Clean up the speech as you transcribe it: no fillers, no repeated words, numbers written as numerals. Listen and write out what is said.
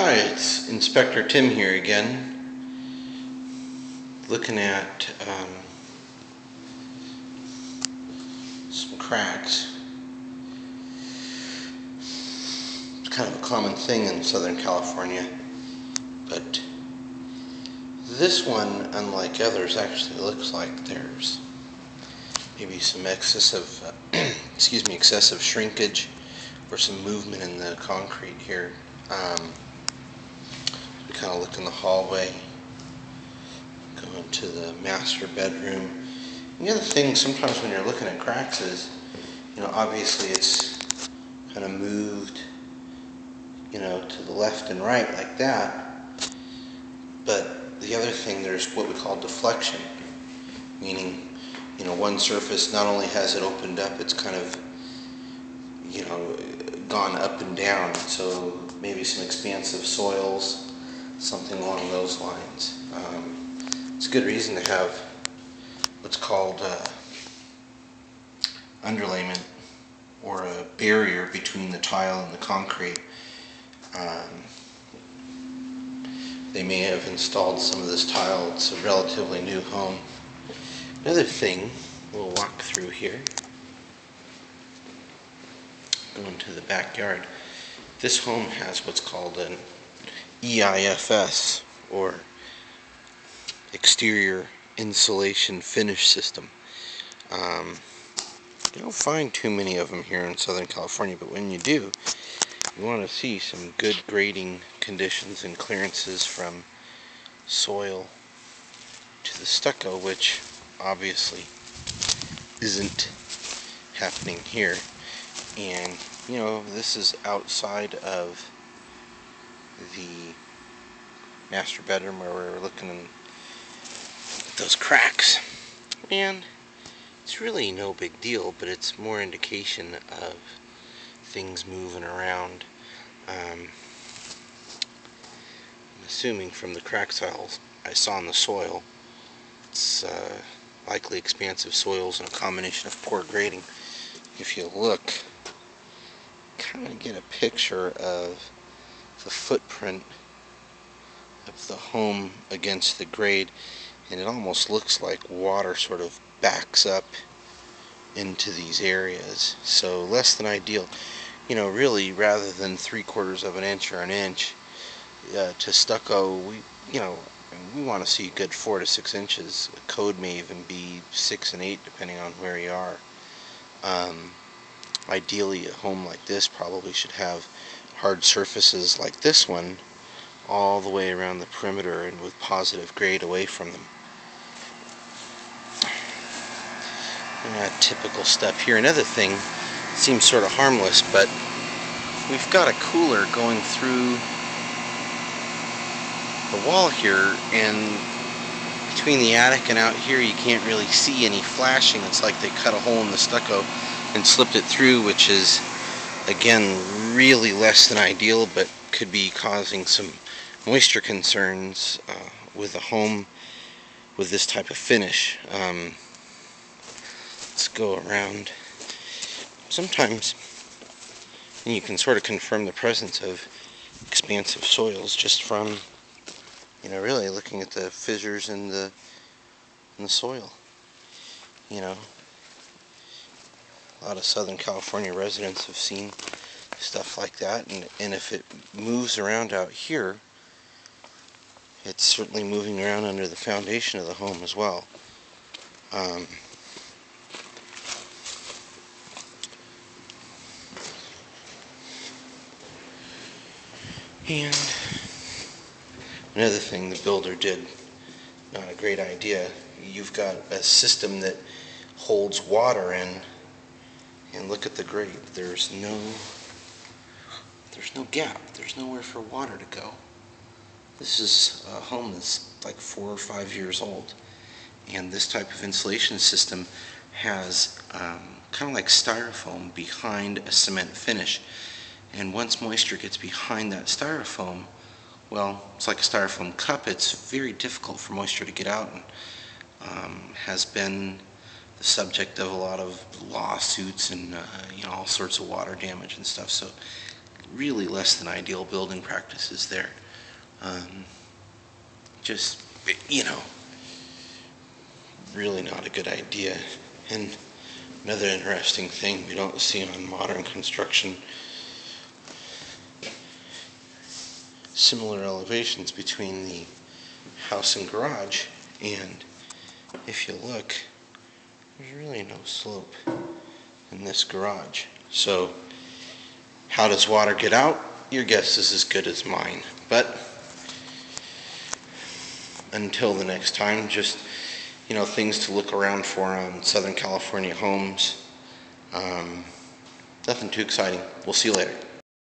Hi, it's Inspector Tim here again, looking at some cracks. It's kind of a common thing in Southern California, but this one, unlike others, actually looks like there's maybe some excessive, excessive shrinkage or some movement in the concrete here. We kind of look in the hallway, go into the master bedroom. And the other thing, sometimes when you're looking at cracks is, obviously it's kind of moved, to the left and right like that. But the other thing, there's what we call deflection, meaning, one surface not only has it opened up, it's kind of, gone up and down. So maybe some expansive soils, something along those lines. It's a good reason to have what's called underlayment, or a barrier between the tile and the concrete. They may have installed some of this tile. It's a relatively new home. Another thing we'll walk through here, going to the backyard. This home has what's called an EIFS, or exterior insulation finish system. You don't find too many of them here in Southern California, but when you do, you want to see some good grading conditions and clearances from soil to the stucco, which obviously isn't happening here. And this is outside of the master bedroom where we're looking at those cracks. And it's really no big deal, but it's more indication of things moving around. I'm assuming from the crack tiles I saw in the soil, it's likely expansive soils and a combination of poor grading. If you look, kind of get a picture of the footprint of the home against the grade, and it almost looks like water sort of backs up into these areas. So less than ideal. Really, rather than 3/4 of an inch or an inch to stucco, we want to see a good 4 to 6 inches. Code may even be 6 and 8 depending on where you are. Ideally, a home like this probably should have hard surfaces like this one all the way around the perimeter and with positive grade away from them. Typical stuff here. Another thing, seems sort of harmless, but we've got a cooler going through the wall here, and between the attic and out here you can't really see any flashing. It's like they cut a hole in the stucco and slipped it through, which is again really less than ideal, but could be causing some moisture concerns with a home with this type of finish. Let's go around. Sometimes, and you can sort of confirm the presence of expansive soils just from, really looking at the fissures in the soil. A lot of Southern California residents have seen stuff like that, and if it moves around out here, it's certainly moving around under the foundation of the home as well. And another thing the builder did, not a great idea. You've got a system that holds water in, and look at the grade. There's no gap. There's nowhere for water to go. This is a home that's like 4 or 5 years old, and this type of insulation system has kind of like styrofoam behind a cement finish. And once moisture gets behind that styrofoam, well, it's like a styrofoam cup. It's very difficult for moisture to get out, and has been the subject of a lot of lawsuits and all sorts of water damage and stuff. So really less than ideal building practices there. Just, you know, really not a good idea. And another interesting thing we don't see on modern construction, similar elevations between the house and garage, and if you look, there's really no slope in this garage. So how does water get out? Your guess is as good as mine. But until the next time, just, you know, things to look around for on Southern California homes. Nothing too exciting. We'll see you later.